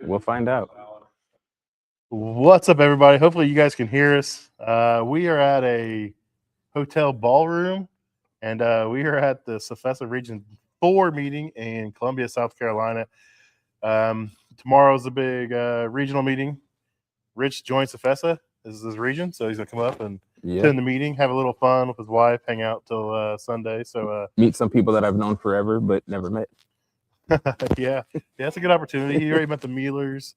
We'll find out. What's up, everybody? Hopefully, you guys can hear us. We are at a hotel ballroom, and we are at the CFESA Region 4 meeting in Columbia, South Carolina. Tomorrow's a big regional meeting. Rich joins CFESA. This is his region, so he's going to come up and attend the meeting, have a little fun with his wife, hang out till Sunday. So meet some people that I've known forever but never met. yeah, that's a good opportunity. He already met the Mealers.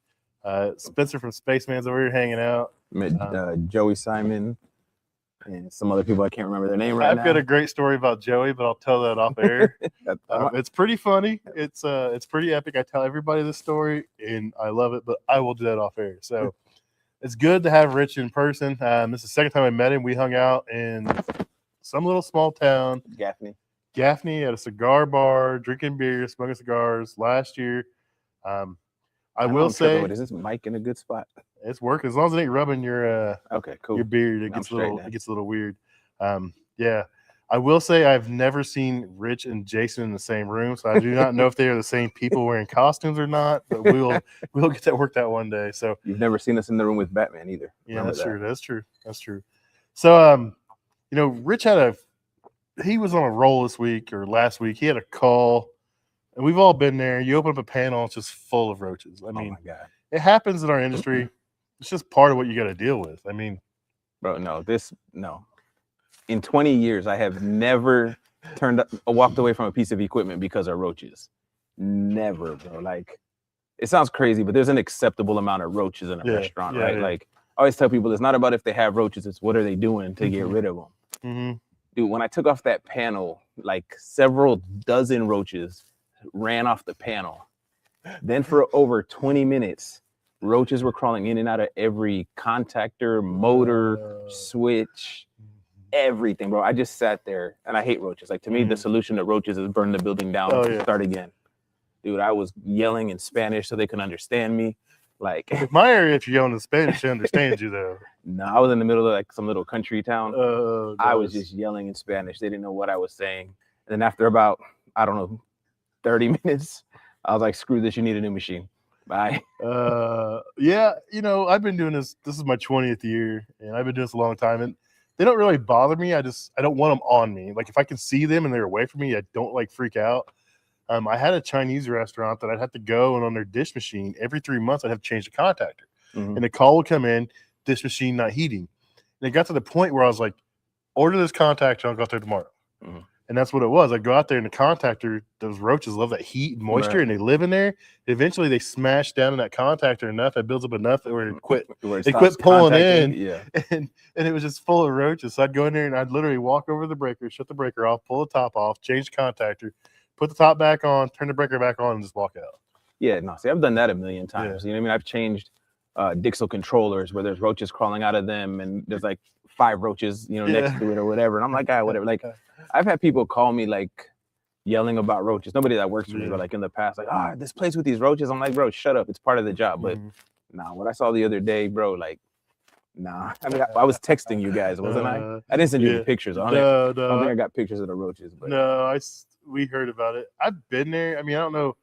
Spencer from Spaceman's over here hanging out. Met Joey Simon and some other people I can't remember their name right now. I've got a great story about Joey, but I'll tell that off air. It's pretty funny. It's pretty epic. I tell everybody this story, and I love it, but I will do that off air. So it's good to have Rich in person. This is the second time I met him. We hung out in some little small town, Gaffney, at a cigar bar, drinking beer, smoking cigars last year. I will say, is this mic in a good spot? It's working as long as it ain't rubbing your okay, cool. Your beard. It gets a little weird. Yeah, I will say I've never seen Rich and Jason in the same room, so I do not know if they are the same people wearing costumes or not. But we'll get that worked out one day. So you've never seen us in the room with Batman either. Yeah, that's true. That's true. So Rich he was on a roll this week or last week. He had a call. And we've all been there. You open up a panel, it's just full of roaches. I mean, oh my God. It happens in our industry. It's just part of what you got to deal with. I mean, bro, no. In 20 years, I have never walked away from a piece of equipment because of roaches. Never, bro. Like, it sounds crazy, but there's an acceptable amount of roaches in a restaurant, right? Yeah. Like, I always tell people, it's not about if they have roaches, it's what are they doing to get rid of them. Mm-hmm. Dude, when I took off that panel, like several dozen roaches ran off the panel. Then for over 20 minutes, roaches were crawling in and out of every contactor, motor, switch, everything, bro. I just sat there, and I hate roaches. Like, to me, the solution to roaches is burn the building down and start again. Dude, I was yelling in Spanish so they could understand me. Like, in my area, if you're yelling in Spanish, they understand you, though. No, I was in the middle of like some little country town. I was just yelling in Spanish. They didn't know what I was saying. And then after about, I don't know, 30 minutes, I was like, screw this, you need a new machine. Bye. Yeah, I've been doing this. This is my 20th year, and I've been doing this a long time. And they don't really bother me. I don't want them on me. Like, if I can see them and they're away from me, I don't like freak out. I had a Chinese restaurant that I'd have to go, and on their dish machine, every 3 months, I'd have to change the contactor. Mm-hmm. And the call would come in, dish machine not heating. And it got to the point where I was like, order this contactor, I'll go out there tomorrow. Mm-hmm. And that's what it was. I go out there, and the contactor, those roaches love that heat and moisture, and they live in there. Eventually, they smash down in that contactor enough. It builds up enough where it quit pulling in. Yeah. And it was just full of roaches. So I'd go in there, and I'd literally walk over the breaker, shut the breaker off, pull the top off, change the contactor, put the top back on, turn the breaker back on, and just walk out. Yeah, no, see, I've done that a million times. Yeah. You know what I mean? I've changed Dixel controllers where there's roaches crawling out of them, and there's like 5 roaches, next to it or whatever. And I'm like, whatever. Like, I've had people call me like yelling about roaches. Nobody that works for me, but like in the past, like, this place with these roaches. I'm like, bro, shut up. It's part of the job. But what I saw the other day, bro, like, nah. I mean, I was texting you guys, wasn't I? I didn't send you the pictures on it. I don't think I got pictures of the roaches. But no, we heard about it. I've been there. I mean, I don't know.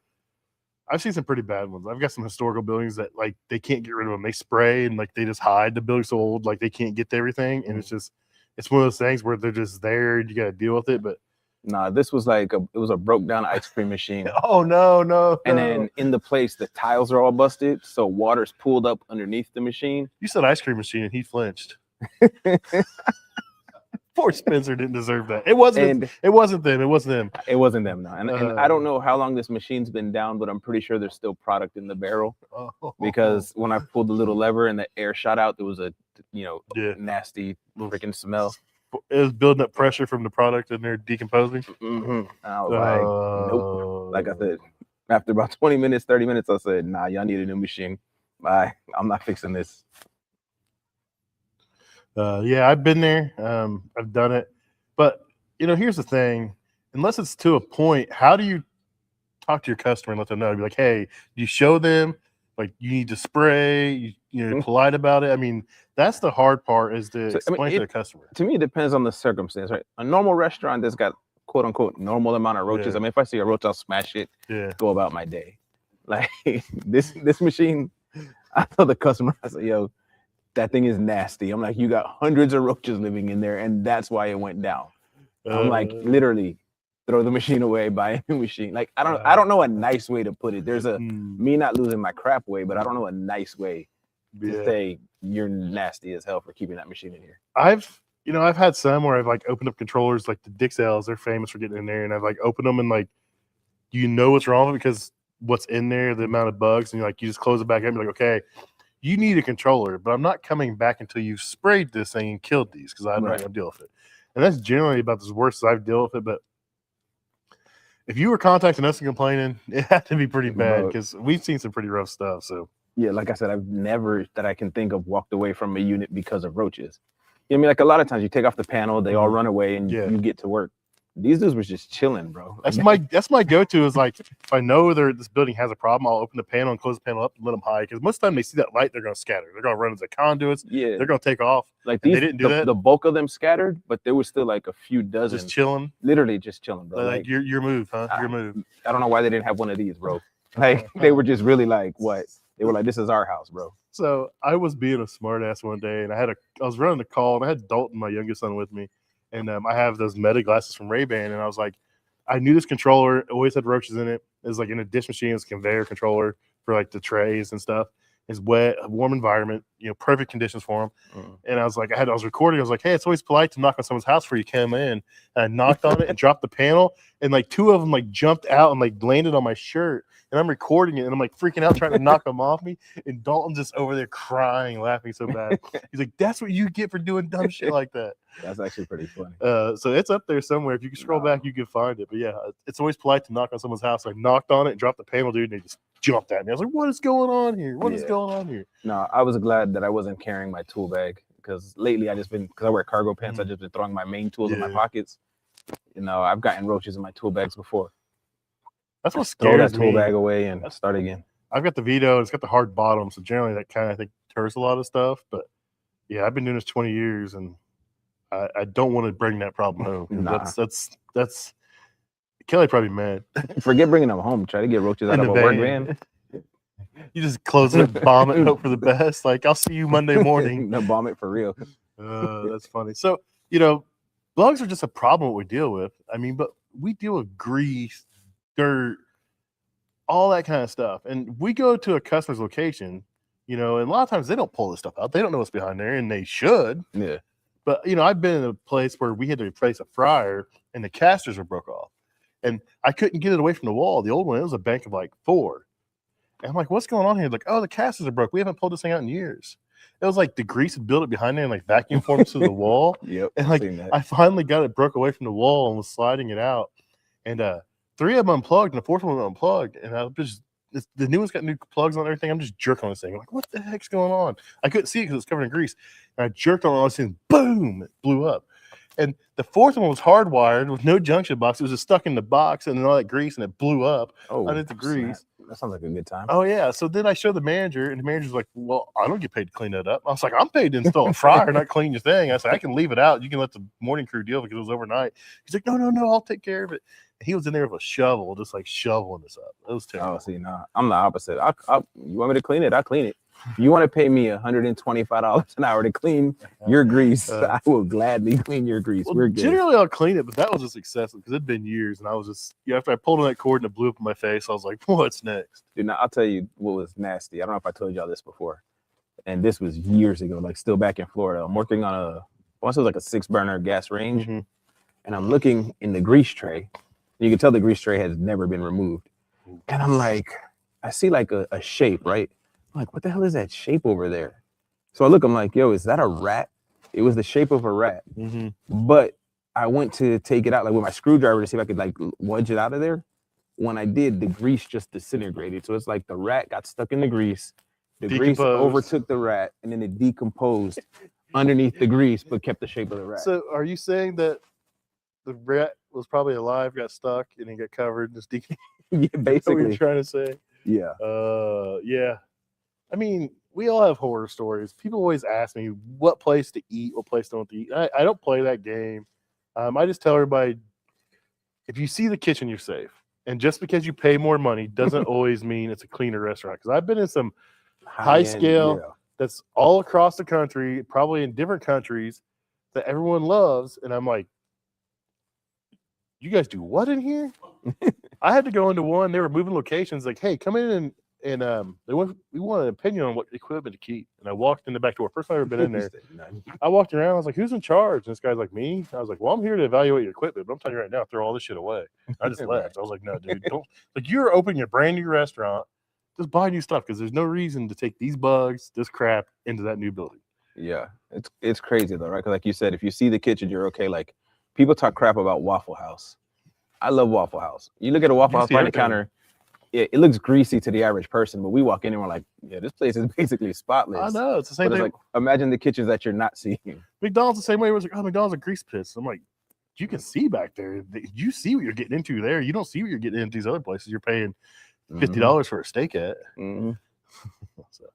I've seen some pretty bad ones. I've got some historical buildings that like they can't get rid of them. They spray and like they just hide. The building's so old, like they can't get to everything. And it's one of those things where they're just there and you got to deal with it. But nah, this was like it was a broke down ice cream machine. Oh no! And then in the place, the tiles are all busted, so water's pooled up underneath the machine. You said ice cream machine, and he flinched. Poor Spencer didn't deserve that. It wasn't them. It wasn't them. No. And I don't know how long this machine's been down, but I'm pretty sure there's still product in the barrel. Because when I pulled the little lever and the air shot out, there was a nasty freaking smell. It was building up pressure from the product and they're decomposing. Mm-hmm. I was like, nope. Like I said, after about 20 minutes, 30 minutes, I said, nah, y'all need a new machine. Bye. I'm not fixing this. Yeah, I've been there. I've done it. But, here's the thing. Unless it's to a point, how do you talk to your customer and let them know? Be like, hey, you show them, like, you need to spray, you're polite about it. I mean, that's the hard part is to explain to the customer. To me, it depends on the circumstance, right? A normal restaurant that's got, quote unquote, normal amount of roaches. I mean, if I see a roach, I'll smash it, go about my day. Like this machine, I told the customer, I said, yo, that thing is nasty. I'm like, you got hundreds of roaches living in there, and that's why it went down. I'm like, literally, throw the machine away, buy a new machine. Like, I don't know a nice way to put it. There's me not losing my crap way, but I don't know a nice way to say you're nasty as hell for keeping that machine in here. I've had some where I've like opened up controllers, like the Dixels, they're famous for getting in there, and I've like opened them and like, what's wrong because what's in there, the amount of bugs, and you just close it back up and be like, okay, you need a controller, but I'm not coming back until you've sprayed this thing and killed these because I'm not going to deal with it. And that's generally about as worst as I've dealt with it. But if you were contacting us and complaining, it had to be pretty bad because we've seen some pretty rough stuff. So yeah, like I said, I've never that I can think of walked away from a unit because of roaches. You know what I mean? Like a lot of times you take off the panel, they all run away, and you get to work. These dudes was just chilling, bro. That's my go-to is like if I know this building has a problem, I'll open the panel and close the panel up and let them hide because most of the time they see that light, they're going to scatter. They're going to run into conduits. Yeah, they're going to take off. Like they didn't do that. The bulk of them scattered, but there was still like a few dozen just chilling. Literally just chilling, bro. Like your move, huh? Your move. I don't know why they didn't have one of these, bro. Like they were just really like what? They were like, this is our house, bro. So I was being a smart ass one day, and I was running a call, and I had Dalton, my youngest son, with me. And I have those Meta glasses from Ray-Ban, and I was like, I knew this controller always had roaches in it. It was like in a dish machine, it's a conveyor controller for like the trays and stuff. It's wet, a warm environment, perfect conditions for them. And I was like, I was recording. I was like, hey, it's always polite to knock on someone's house before you come in. And I knocked on it and dropped the panel, and like two of them like jumped out and like landed on my shirt. And I'm recording it, and I'm like freaking out, trying to knock them off me. And Dalton's just over there crying, laughing so bad. He's like, "That's what you get for doing dumb shit like that." That's actually pretty funny. So it's up there somewhere. If you can scroll back, you can find it. But yeah, it's always polite to knock on someone's house. So I knocked on it and dropped the panel, dude, and they just jumped at me. I was like, "What is going on here? What is going on here?" No, I was glad that I wasn't carrying my tool bag because lately because I wear cargo pants, I've just been throwing my main tools in my pockets. I've gotten roaches in my tool bags before. That's what scares me. Throw that tool bag away and start again. I've got the Vito. It's got the hard bottom, so generally that kind of, I think, deters a lot of stuff. But yeah, I've been doing this 20 years, and I don't want to bring that problem home. Nah. That's Kelly probably mad. Forget bringing them home. Try to get roaches out of a work van. You just close it, bomb it, and hope for the best. Like, I'll see you Monday morning. No, bomb it for real. That's funny. So bugs are just a problem we deal with. I mean, but we deal with grease, dirt, all that kind of stuff. And we go to a customer's location, and a lot of times they don't pull this stuff out. They don't know what's behind there, and they should. Yeah. But, I've been in a place where we had to replace a fryer, and the casters were broke off. And I couldn't get it away from the wall. The old one, it was a bank of like 4. And I'm like, what's going on here? Like, oh, the casters are broke. We haven't pulled this thing out in years. It was like the grease had built it behind there and like vacuum forms to the wall. Yep. And like I finally got it broke away from the wall and was sliding it out. And 3 of them unplugged, and the 4th one was unplugged. And I was just the new one's got new plugs on everything. I'm just jerking on this thing. I'm like, what the heck's going on? I couldn't see it because it was covered in grease. And I jerked on it, and all of a sudden, boom, it blew up. And the 4th one was hardwired with no junction box. It was just stuck in the box and then all that grease, and it blew up under the grease. That sounds like a good time. Oh, yeah. So then I showed the manager, and the manager's like, well, I don't get paid to clean that up. I was like, I'm paid to install a fryer, not clean your thing. I said, I can leave it out. You can let the morning crew deal because it was overnight. He's like, no, I'll take care of it. And he was in there with a shovel, just like shoveling this up. It was terrible. Oh, see, no, I'm the opposite. You want me to clean it? I'll clean it. You want to pay me $125 an hour to clean your grease? I will gladly clean your grease. Well, we're good. Generally, I'll clean it, but that was just excessive because it'd been years, and I was just after I pulled on that cord and it blew up in my face, I was like, what's next? Dude, now I'll tell you what was nasty. I don't know if I told y'all this before, and this was years ago, like still back in Florida. I'm working on I want to say like a 6-burner gas range, and I'm looking in the grease tray. You can tell the grease tray has never been removed, and I'm like, I see like a shape, right? I'm like, what the hell is that shape over there? So I look, I'm like, yo, is that a rat? It was the shape of a rat. But I went to take it out like with my screwdriver to see if I could like wedge it out of there. When I did, the grease just disintegrated. So it's like the rat got stuck in the grease. The grease overtook the rat, and then it decomposed underneath the grease, but kept the shape of the rat. So are you saying that the rat was probably alive, got stuck, and then got covered, just decomposed? Yeah, basically. That's what you're trying to say? Yeah. Yeah. I mean, we all have horror stories. People always ask me what place to eat, what place don't to eat. I don't play that game. I just tell everybody, if you see the kitchen, you're safe. And just because you pay more money doesn't always mean it's a cleaner restaurant. Because I've been in some high High-end, scale yeah. that's all across the country, probably in different countries that everyone loves. And I'm like, you guys do what in here? I had to go into one. They were moving locations. Like, hey, come in and we want an opinion on what equipment to keep. And I walked in the back door. First time I've ever been in there. I walked around. I was like, who's in charge? And this guy's like, me. I was like, well, I'm here to evaluate your equipment, but I'm telling you right now, throw all this shit away. I just Right. left. I was like, no, dude, don't. Like, you're opening a brand new restaurant. Just buy new stuff because there's no reason to take these bugs, this crap into that new building. Yeah, it's crazy though, right? 'Cause like you said, if you see the kitchen, you're okay. Like people talk crap about Waffle House. I love Waffle House. You look at a Waffle House behind the counter, it looks greasy to the average person, but we walk in and we're like, yeah, this place is basically spotless. I know, it's the same But it's thing. like, imagine the kitchens that you're not seeing. McDonald's the same way. It was like, oh, McDonald's a grease pits. I'm like, you can see back there. You see what you're getting into there. You don't see what you're getting into these other places. You're paying $50 for a steak at. Mhm. So,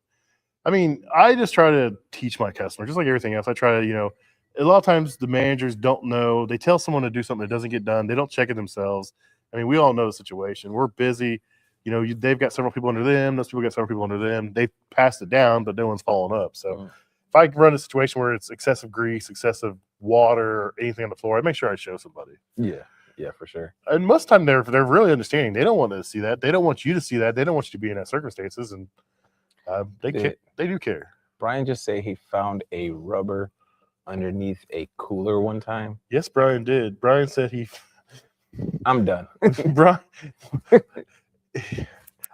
I mean, I just try to teach my customers, just like everything else. I try to, a lot of times the managers don't know. They tell someone to do something that doesn't get done. They don't check it themselves. I mean, we all know the situation. We're busy. They've got several people under them. Those people got several people under them. They passed it down, but no one's following up. So if I run a situation where it's excessive grease, excessive water, or anything on the floor, I make sure I show somebody. Yeah, for sure. And most of the time they're really understanding. They don't want to see that. They don't want you to see that. They don't want you to be in that circumstances. And they do care. Brian just say he found a rubber underneath a cooler one time. Yes, Brian did. Brian said I'm done. Brian,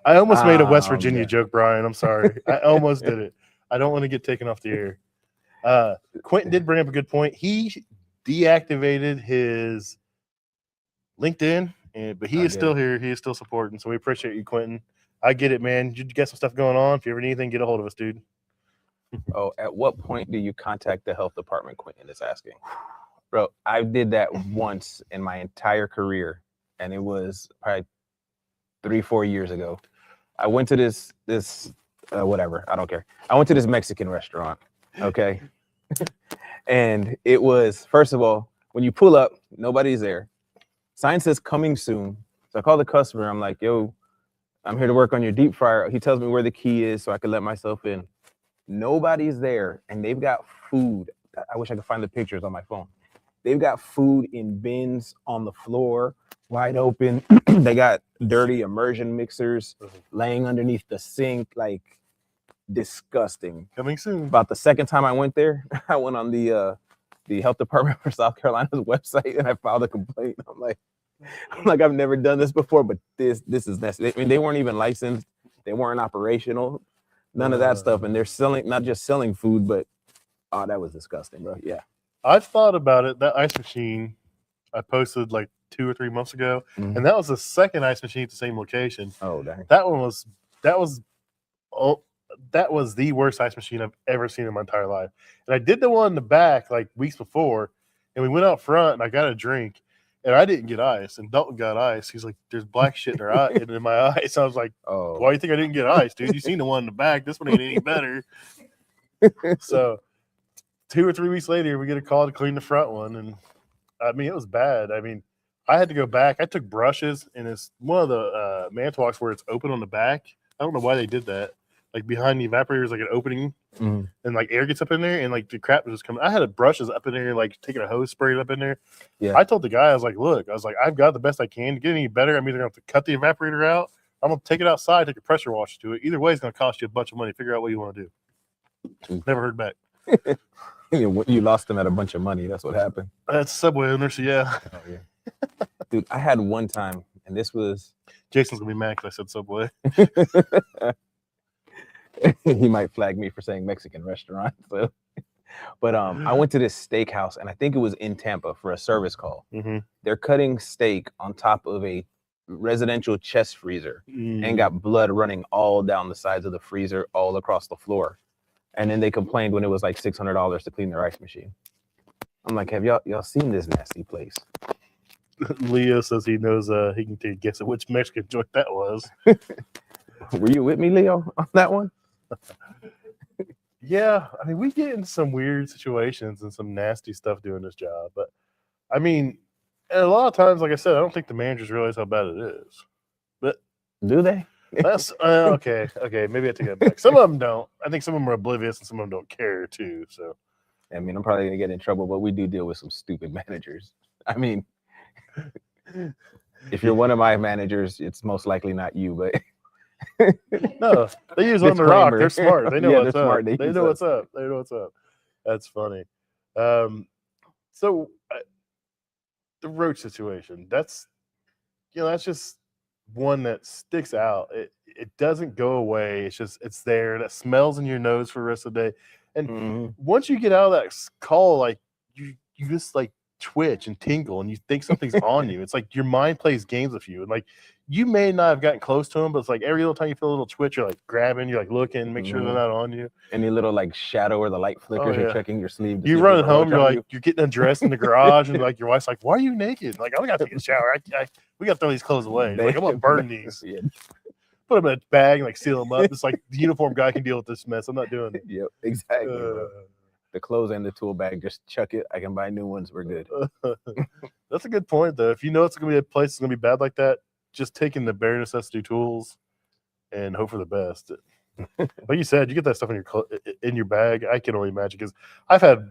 I almost made a West Virginia joke, Brian. I'm sorry. I almost did it. I don't want to get taken off the air. Quentin did bring up a good point. He deactivated his LinkedIn, but he is still here. He is still supporting. So we appreciate you, Quentin. I get it, man. You got some stuff going on. If you ever need anything, get a hold of us, dude. Oh, at what point do you contact the health department? Quentin is asking. Bro, I did that once in my entire career, and it was probably 3-4 years ago. I went to this whatever, I don't care. I went to this Mexican restaurant, okay? And it was, first of all, when you pull up, nobody's there. Sign says coming soon. So I call the customer. I'm like, yo, I'm here to work on your deep fryer. He tells me where the key is so I can let myself in. Nobody's there, and they've got food. I wish I could find the pictures on my phone. They've got food in bins on the floor, wide open. They got dirty immersion mixers laying underneath the sink, like disgusting. Coming soon. About the second time I went there, I went on the health department for South Carolina's website and I filed a complaint. I'm like, I've never done this before, but this is necessary. I mean, they weren't even licensed, they weren't operational, none of that stuff, and they're selling, not just selling food, but that was disgusting, bro. Yeah. I've thought about it. That ice machine I posted like 2 or 3 months ago, and that was the second ice machine at the same location. Oh, dang. That was the worst ice machine I've ever seen in my entire life. And I did the one in the back like weeks before, and we went out front and I got a drink, and I didn't get ice, and Dalton got ice. He's like, "There's black shit in her eye, in my eyes." I was like, "Oh, why do you think I didn't get ice, dude? You seen the one in the back? This one ain't any better." So 2 or 3 weeks later, we get a call to clean the front one, and I mean, it was bad. I mean, I had to go back. I took brushes, and it's one of the Mantowocs where it's open on the back. I don't know why they did that. Like behind the evaporator is like an opening, and like air gets up in there, and like the crap was just coming. I had brushes up in there, like taking a hose, sprayed up in there. Yeah. I told the guy, I was like, "Look, I've got the best I can. To get any better, I'm either going to have to cut the evaporator out. I'm going to take it outside, take a pressure washer to it. Either way, it's going to cost you a bunch of money. Figure out what you want to do." Never heard back. You lost them at a bunch of money. That's what happened. That's Subway owner, so yeah. Oh, yeah. Dude, I had one time, and this was Jason's gonna be mad because I said Subway. He might flag me for saying Mexican restaurant. So, but I went to this steakhouse, and I think it was in Tampa for a service call. They're cutting steak on top of a residential chest freezer, and got blood running all down the sides of the freezer, all across the floor. And then they complained when it was like $600 to clean their ice machine. I'm like, have y'all seen this nasty place? Leo says he knows he can take a guess at which Mexican joint that was. Were you with me, Leo, on that one? Yeah, I mean, we get in some weird situations and some nasty stuff doing this job. But I mean, And a lot of times, like I said, I don't think the managers realize how bad it is. But Do they? that's okay. Okay, maybe I take that back. Some of them don't. I think some of them are oblivious, and some of them don't care too. So, I mean, I'm probably gonna get in trouble, but we do deal with some stupid managers. I mean, if you're one of my managers, it's most likely not you, but no, they use on the rock. Disclaimer. They're smart. They know Yeah, what's they're up. smart. They They use know us. what's up. They know what's up. That's funny. So the roach situation. That's that's just one that sticks out. It doesn't go away. It's there. That smells in your nose for the rest of the day. And Mhm. once you get out of that call, like you just like twitch and tingle, and you think something's on you. It's like your mind plays games with you, and like you may not have gotten close to them, but it's like every little time you feel a little twitch, you're like grabbing, you're like looking, make sure they're not on you. Any little like shadow or the light flickers, yeah. you're checking your sleeve. You run home, you're like you're getting undressed in the garage, and like your wife's like, "Why are you naked?" Like, I gotta take a shower. We gotta throw these clothes away. Like, I'm gonna burn these. Yeah. Put them in a bag and like seal them up. It's like the uniform guy can deal with this mess. I'm not doing it. Yep, exactly. Bro. The clothes and the tool bag, just chuck it. I can buy new ones. We're good. That's a good point, though. If you know it's gonna be a place that's gonna be bad like that, just taking the bare necessity tools and hope for the best. Like you said, you get that stuff in your bag. I can only imagine, because I've had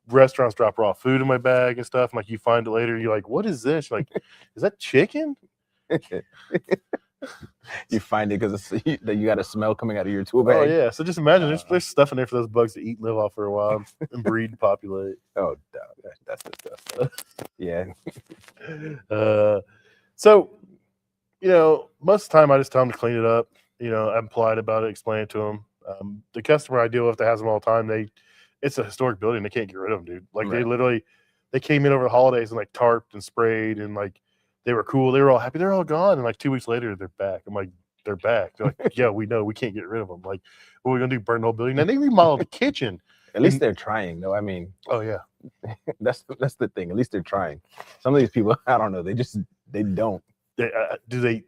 restaurants drop raw food in my bag and stuff. And like, you find it later, you're like, "What is this?" You're like, "Is that chicken?" You find it because that you got a smell coming out of your tool bag. Oh yeah. So just imagine there's stuff in there for those bugs to eat and live off for a while and breed and populate. Oh, that's the stuff. Yeah. So most of the time I just tell them to clean it up. I'm polite about it, explain it to them. The customer I deal with that has them all the time, it's a historic building. They can't get rid of them, dude. Like, Right. they came in over the holidays and like tarped and sprayed, and like they were cool. They were all happy. They're all gone. And like 2 weeks later, they're back. I'm like, "They're back." They're like, "Yeah, we know. We can't get rid of them. Like, what are we gonna do? Burn the whole building?" And they remodeled the kitchen. At least they're trying, though. I mean, Oh yeah. that's the thing. At least they're trying. Some of these people, I don't know. They don't. Do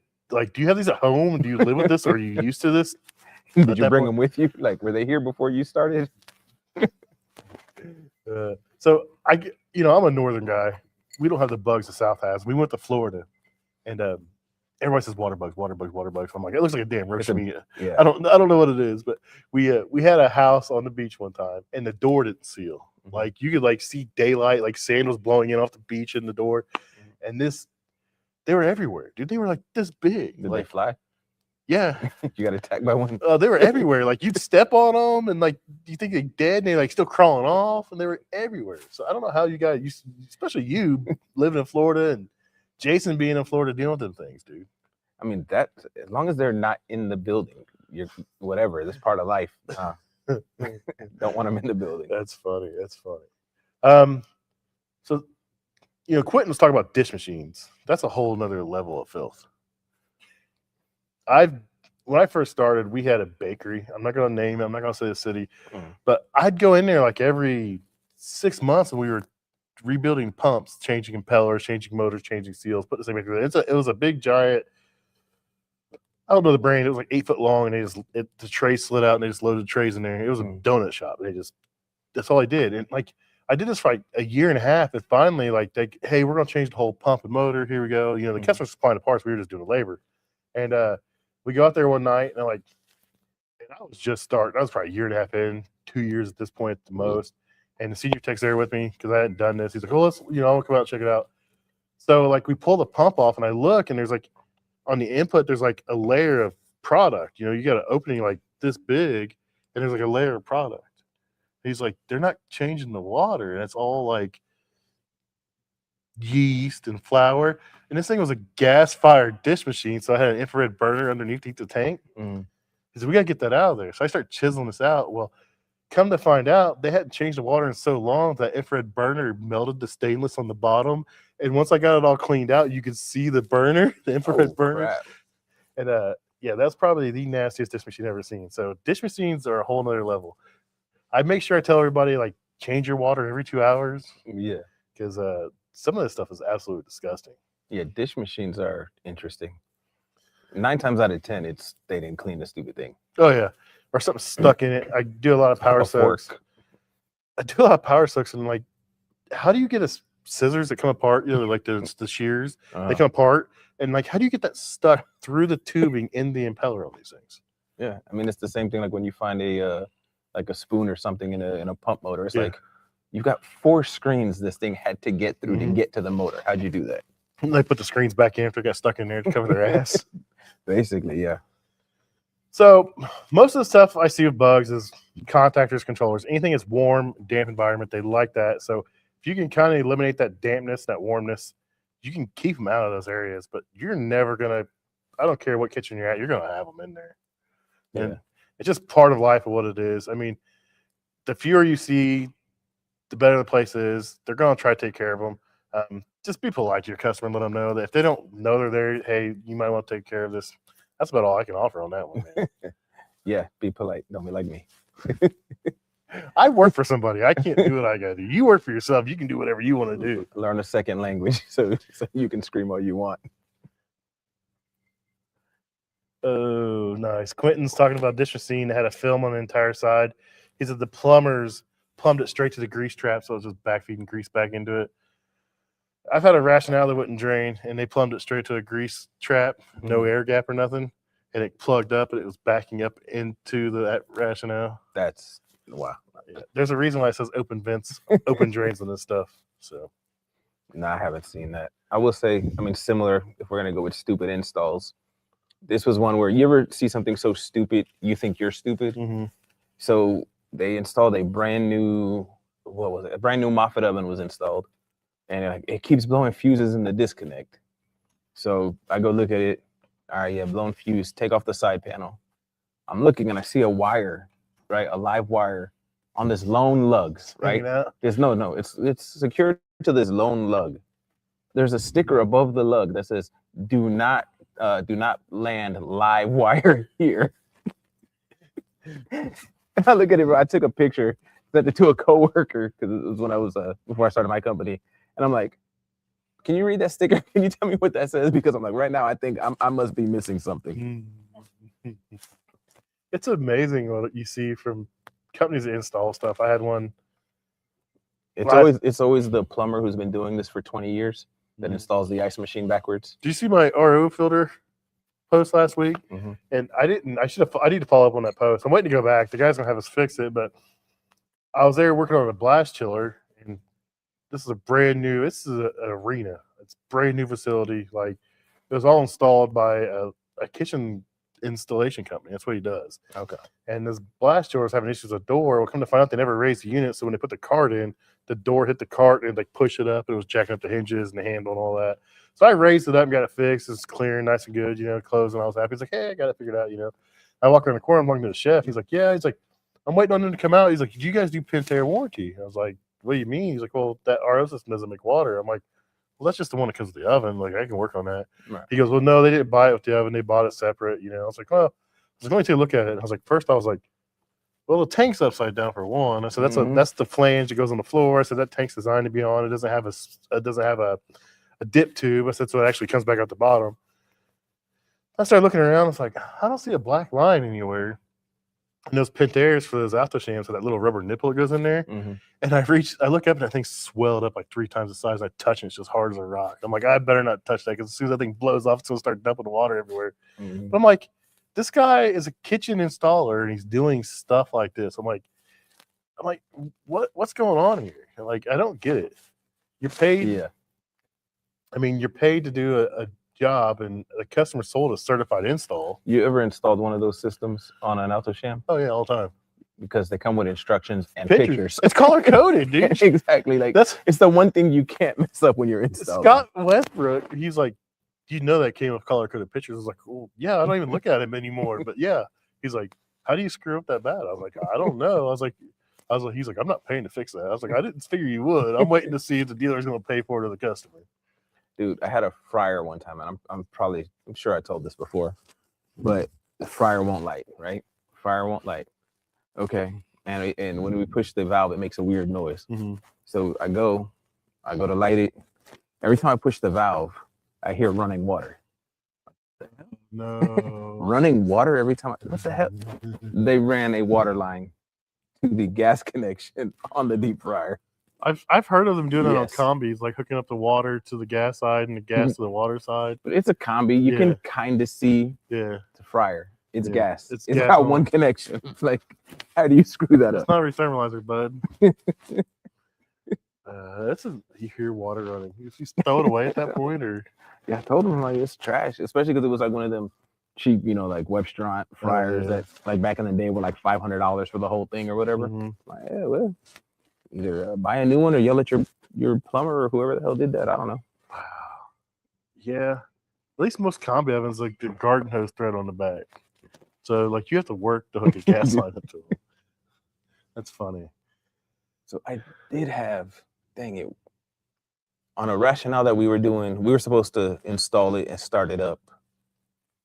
you have these at home? Do you live with this? Or are you used to this? Did you bring them with you? Like, were they here before you started? So I'm a northern guy. We don't have the bugs the South has. We went to Florida, and everybody says water bugs. I'm like, it looks like a damn roach to me. Yeah. I don't know what it is, but we had a house on the beach one time, and the door didn't seal. Mhm. Like, you could like see daylight, like sand was blowing in off the beach in the door, and they were everywhere, dude. They were like this big. Did like, they fly? yeah. You got attacked by one? They were everywhere. Like, you'd step on them, and like you think they're dead, and they're like still crawling off, and they were everywhere. So I don't know how you guys, especially you living in Florida, and Jason being in Florida, dealing with them things, dude. I mean, that as long as they're not in the building, you're whatever. That's part of life. Don't want them in the building. That's funny. So Quentin was talking about dish machines. That's a whole nother level of filth. When I first started, we had a bakery. I'm not going to name it. I'm not going to say the city, but I'd go in there like every 6 months, and we were rebuilding pumps, changing impellers, changing motors, changing seals, put the same. It was a big giant. I don't know the brand. It was like 8 foot long, and the tray slid out, and they just loaded trays in there. It was a donut shop. That's all I did. And like, I did this for like a year and a half, and finally, like, hey, we're gonna change the whole pump and motor. Here we go. The customer's supplying the parts. We were just doing the labor. And we go out there one night, and I was just starting. I was probably a year and a half in, 2 years at this point at the most. And the senior tech's there with me because I hadn't done this. He's like, "Oh, I'll come out and check it out." So like, we pull the pump off, and I look, and there's like, on the input, there's like a layer of product. You got an opening like this big, and there's like a layer of product. He's like, "They're not changing the water, and it's all like yeast and flour." And this thing was a gas-fired dish machine, so I had an infrared burner underneath the tank. He said, "We gotta get that out of there." So I start chiseling this out. Well, come to find out, they hadn't changed the water in so long that infrared burner melted the stainless on the bottom. And once I got it all cleaned out, you could see the burner, the infrared burner. Crap. And yeah, that's probably the nastiest dish machine I've ever seen. So dish machines are a whole nother level. I make sure I tell everybody, like, change your water every 2 hours. Yeah. Because some of this stuff is absolutely disgusting. Yeah, dish machines are interesting. 9 times out of 10, they didn't clean the stupid thing. Oh yeah, or something stuck in it. I do a lot of power soaks. I do a lot of power soaks, and like, how do you get scissors that come apart, like the shears, Uh-huh. they come apart. And like, how do you get that stuck through the tubing in the impeller on these things? Yeah, I mean, it's the same thing like when you find a like a spoon or something in a pump motor. It's like you've got 4 screens this thing had to get through to get to the motor. How'd you do that? They put the screens back in after it got stuck in there to cover their ass. Basically, yeah. So most of the stuff I see with bugs is contactors, controllers, anything that's warm, damp environment. They like that. So if you can kind of eliminate that dampness, that warmness, you can keep them out of those areas. But you're never gonna. I don't care what kitchen you're at. You're gonna have them in there. And it's just part of life of what it is. I mean, the fewer you see, the better the place is. They're going to try to take care of them. Just be polite to your customer and let them know that if they don't know they're there, hey, you might want to take care of this. That's about all I can offer on that one, man. Yeah, be polite. Don't be like me. I work for somebody. I can't do what I got to do. You work for yourself. You can do whatever you want to do. Learn a second language so you can scream all you want. Oh, nice. Quentin's talking about dish machine that had a film on the entire side. He said the plumbers plumbed it straight to the grease trap, so it was just backfeeding grease back into it. I've had a rationale that wouldn't drain, and they plumbed it straight to a grease trap, no air gap or nothing, and it plugged up, and it was backing up into that rationale. That's wow. Yeah. There's a reason why it says open vents, open drains on this stuff. So, no, I haven't seen that. I will say, I mean, similar. If we're gonna go with stupid installs. This was one where you ever see something so stupid you think you're stupid. So they installed a brand new, what was it? A brand new Moffett oven was installed, and it keeps blowing fuses in the disconnect. So I go look at it. All right, yeah, blown fuse. Take off the side panel. I'm looking and I see a wire, right? A live wire on this lone lugs, right? There's no. It's secured to this lone lug. There's a sticker above the lug that says, do not land live wire here. I look at it, bro. I took a picture, sent it to a coworker because it was when I was before I started my company, and I'm like, "Can you read that sticker? Can you tell me what that says?" Because I'm like, right now, I think I must be missing something. It's amazing what you see from companies that install stuff. I had one. It's always the plumber who's been doing this for 20 years that installs the ice machine backwards. Do you see my RO filter post last week? And I didn't. I need to follow up on that post. I'm waiting to go back. The guy's gonna have us fix it, but I was there working on a blast chiller, and this is a brand new. This is an arena. It's a brand new facility. Like it was all installed by a kitchen installation company. That's what he does. Okay. And this blast chiller was having issues with the door. Well, come to find out, they never raised the unit. So when they put the cart in, the door hit the cart and like push it up. It was jacking up the hinges and the handle and all that. So I raised it up and got it fixed. It's clear, nice and good, closed. And I was happy. He's like, hey, I got it figured out, I walk around the corner, I'm talking to the chef. He's like, yeah. He's like, I'm waiting on them to come out. He's like, did you guys do Pentair warranty? I was like, what do you mean? He's like, well, that RO system doesn't make water. I'm like, well, that's just the one that comes with the oven. Like, I can work on that. Right. He goes, well, no, they didn't buy it with the oven. They bought it separate, I was like, well, let me take a look at it. And I was like, first I was like, well, the tank's upside down for one. I said, that's the flange that goes on the floor. I said, that tank's designed to be on. It doesn't have a dip tube. I said, so it actually comes back out the bottom. I started looking around. I was like, I don't see a black line anywhere. And those Pentairs for those Autoshams, so that little rubber nipple that goes in there. And I look up and that thing swelled up like 3 times the size. I touch it, it's just hard as a rock. I'm like, I better not touch that because as soon as that thing blows off, it's going to start dumping water everywhere. But I'm like, this guy is a kitchen installer and he's doing stuff like this. I'm like, what's going on here? Like, I don't get it. You're paid. Yeah. I mean, you're paid to do a job, and the customer sold a certified install. You ever installed one of those systems on an Autosham? Oh yeah, all the time. Because they come with instructions and pictures. It's color coded, dude. Exactly. Like it's the one thing you can't mess up when you're installing. Scott Westbrook, he's like, that came with color coded pictures. I was like, well, yeah, I don't even look at him anymore. But yeah, he's like, how do you screw up that bad? I was like, I don't know. He's like, I'm not paying to fix that. I was like, I didn't figure you would. I'm waiting to see if the dealer's going to pay for it or the customer. Dude, I had a fryer one time, and I'm sure I told this before, but the fryer won't light, right? Fryer won't light. Okay. And when we push the valve, it makes a weird noise. So I go to light it. Every time I push the valve, I hear running water. No. Running water every time. What the hell? They ran a water line to the gas connection on the deep fryer. I've heard of them doing that on Yes. combis, like hooking up the water to the gas side and the gas to the water side. But it's a combi. You Yeah. can kind of see Yeah, the fryer. It's Yeah. gas. It's It's gas got on one it. connection. It's like, how do you screw that it's up? not a rethermalizer, bud. You hear water running. You just throw it away at that point, or Yeah, I told him like it's trash, especially because it was like one of them cheap, like Webster fryers yeah. that like back in the day were like $500 for the whole thing or whatever. Mhm. Like, yeah, well, either buy a new one or yell at your plumber or whoever the hell did that. I don't know. Wow. Yeah. At least most combi ovens like the garden hose thread on the back. So like you have to work to hook a gas line up to them. That's funny. So I did have, dang it, on a rationale that we were doing, we were supposed to install it and start it up.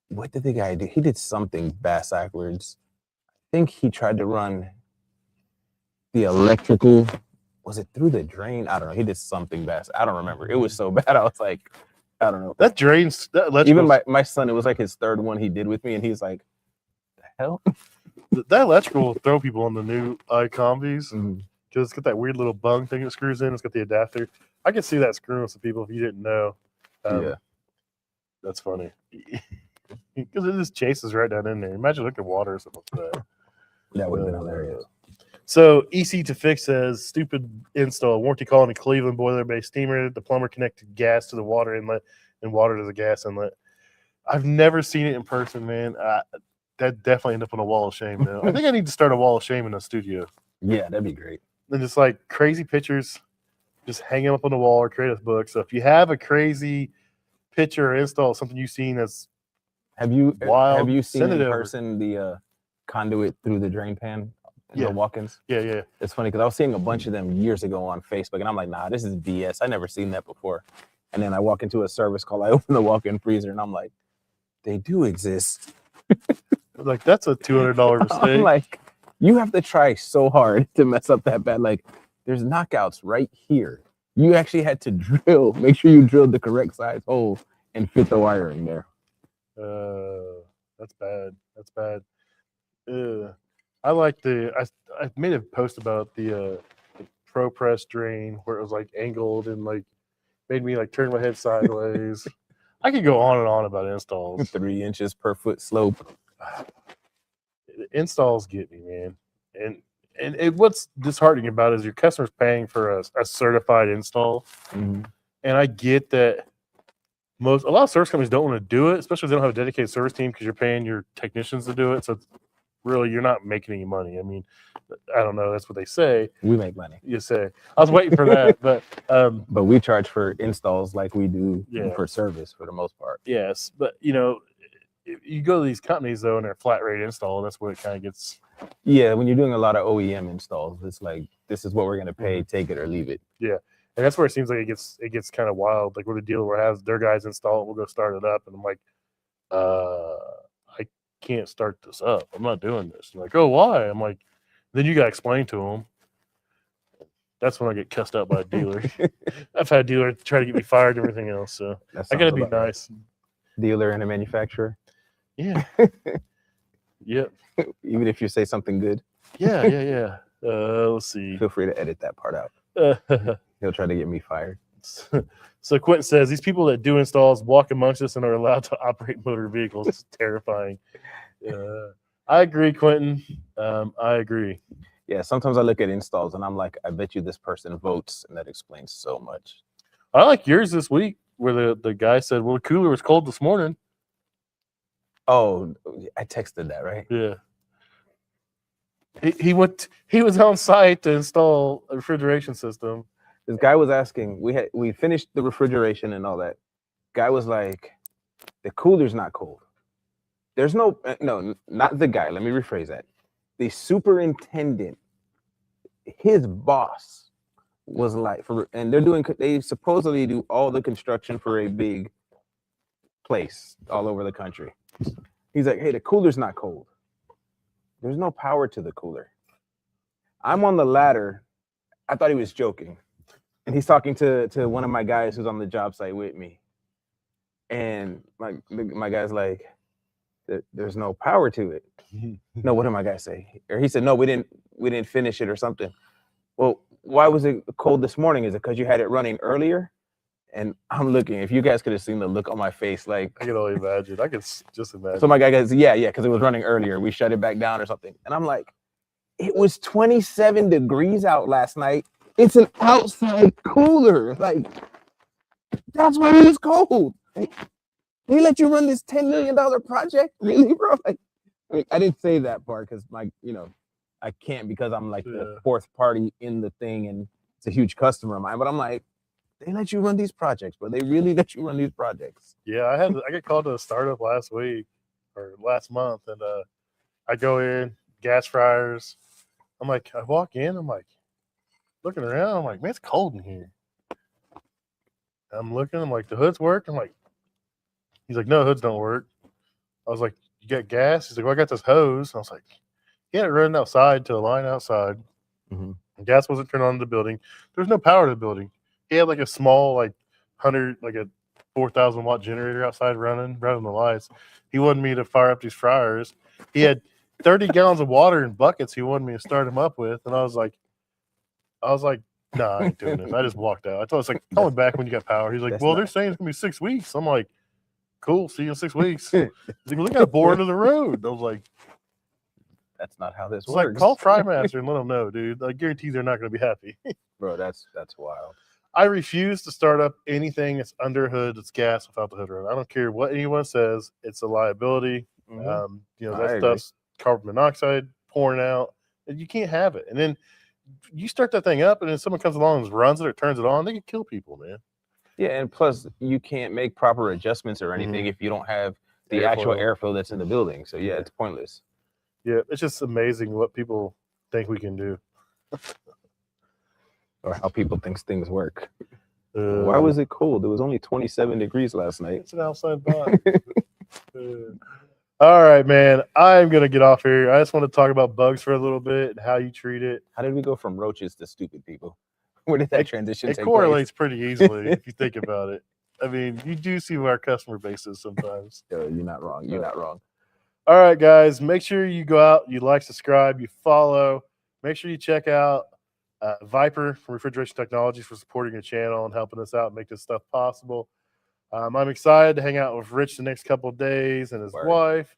What did the guy do? He did something backwards. I think he tried to run the electrical. Was it through the drain? I don't know. He did something bad. I don't remember. It was so bad. I was like, I don't know. That drains. That electrical. Even my son, it was like his third one he did with me, and he's like, the hell? That electrical will throw people on the new iCombis. Mhm. Because it's got that weird little bung thing that screws in. It's got the adapter. I can see that screwing some people if you didn't know. Yeah. That's funny. Because it just chases right down in there. Imagine looking at water or something like that. That would have been hilarious. So EC to Fix says, stupid install. Warranty call in a Cleveland boiler-based steamer. The plumber connected gas to the water inlet and water to the gas inlet. I've never seen it in person, man. That definitely ended up on a wall of shame, though. I think I need to start a wall of shame in the studio. Yeah, that'd be great. And just like crazy pictures, just hang them up on the wall or create a book. So if you have a crazy picture or install something you've seen that's have you seen send in it over. person the conduit through the drain pan in Yeah. the walk-ins? Yeah. It's funny because I was seeing a bunch of them years ago on Facebook, and I'm like, nah, this is BS. I never seen that before. And then I walk into a service call, I open the walk-in freezer, and I'm like, they do exist. Like that's a $200 mistake. I'm like, you have to try so hard to mess up that bad. Like, there's knockouts right here. You actually had to drill, make sure you drilled the correct size hole and fit the wiring there. That's bad. That's bad. I like I made a post about the Pro Press drain where it was like angled and like made me like turn my head sideways. I could go on and on about installs. 3 inches per foot slope. Installs get me, man. And what's disheartening about it is your customer's paying for a certified install. Mm-hmm. And I get that a lot of service companies don't want to do it, especially if they don't have a dedicated service team because you're paying your technicians to do it. So really, you're not making any money. I mean, I don't know. That's what they say. We make money. You say. I was waiting for that, but we charge for installs like we do Yeah. for service for the most part. Yes, but you go to these companies though, and they're flat rate install. That's where it kind of gets. Yeah, when you're doing a lot of OEM installs, it's like this is what we're gonna pay, take it or leave it. Yeah, and that's where it seems like it gets kind of wild. Like where the dealer has their guys install it, we'll go start it up, and I'm like, I can't start this up. I'm not doing this. I'm like, oh, why? I'm like, then you got to explain to them. That's when I get cussed out by a dealer. I've had a dealer try to get me fired and everything else. So I got to be nice. Dealer and a manufacturer. Yeah. Yep. Even if you say something good. Yeah. Let's see. Feel free to edit that part out. He'll try to get me fired. So Quentin says these people that do installs walk amongst us and are allowed to operate motor vehicles. It's terrifying. I agree, Quentin. I agree. Yeah, sometimes I look at installs and I'm like, I bet you this person votes, and that explains so much. I like yours this week where the guy said, well, the cooler was cold this morning. Oh, I texted that, right? Yeah. He was on site to install a refrigeration system. This guy was asking, we finished the refrigeration and all that. Guy was like, the cooler's not cold. There's no, not the guy. Let me rephrase that. The superintendent, his boss was like, and they supposedly do all the construction for a big place all over the country. He's like, hey, the cooler's not cold. There's no power to the cooler. I'm on the ladder. I thought he was joking. And he's talking to one of my guys who's on the job site with me. And my guy's like, there's no power to it. No, what did my guy say? Or he said, no, we didn't finish it or something. Well, why was it cold this morning? Is it because you had it running earlier? And I'm looking. If you guys could have seen the look on my face, like I can only imagine. I can just imagine. so my guy goes, yeah, because it was running earlier. We shut it back down or something. And I'm like, it was 27 degrees out last night. It's an outside cooler. Like, that's why it was cold. Like, they let you run this $10 million project? Really, bro? Like, I didn't say that part because I can't because I'm like the fourth party in the thing and it's a huge customer of mine. But I'm like, they let you run these projects, but they really let you run these projects. Yeah, I got called to a startup last week or last month, and I go in, gas fryers. I'm like, I walk in, I'm like, looking around, I'm like, man, it's cold in here. I'm looking, I'm like, the hoods work? I'm like, he's like, no, hoods don't work. I was like, you got gas? He's like, well, I got this hose. I was like, he had it running outside to a line outside. Mm-hmm. Gas wasn't turned on in the building. There's no power to the building. He had like a small, like 4,000 watt generator outside running the lights. He wanted me to fire up these fryers. He had 30 gallons of water in buckets he wanted me to start him up with. And I was like, nah, I ain't doing this. I just walked out. I told him, like, call me back when you got power. He's like, well, they're saying it's going to be 6 weeks. I'm like, cool, see you in 6 weeks. He's like, well, they got to bore into the road. I was like, that's not how this works. Like, call Frymaster and let them know, dude. I guarantee they're not going to be happy. Bro, that's wild. I refuse to start up anything that's under hood that's gas without the hood run. I don't care what anyone says. It's a liability. Mm-hmm. That stuff's carbon monoxide pouring out. And you can't have it. And then you start that thing up, and then someone comes along and runs it or turns it on, they can kill people, man. Yeah, and plus you can't make proper adjustments or anything if you don't have the actual airflow that's in the building. So yeah, it's pointless. Yeah, it's just amazing what people think we can do. Or how people think things work. Why was it cold? It was only 27 degrees last night. It's an outside box. All right, man. I'm going to get off here. I just want to talk about bugs for a little bit and how you treat it. How did we go from roaches to stupid people? Where did that transition take place? It correlates pretty easily if you think about it. I mean, you do see who our customer base is sometimes. You're not wrong. You're not wrong. All right, guys. Make sure you go out, you like, subscribe, you follow. Make sure you check out Viper from Refrigeration Technologies for supporting the channel and helping us out and make this stuff possible. I'm excited to hang out with Rich the next couple of days and his wife.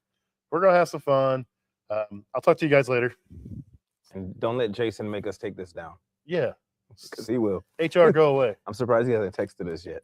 We're going to have some fun. I'll talk to you guys later. And don't let Jason make us take this down. Yeah. Because he will. HR, go away. I'm surprised he hasn't texted us yet.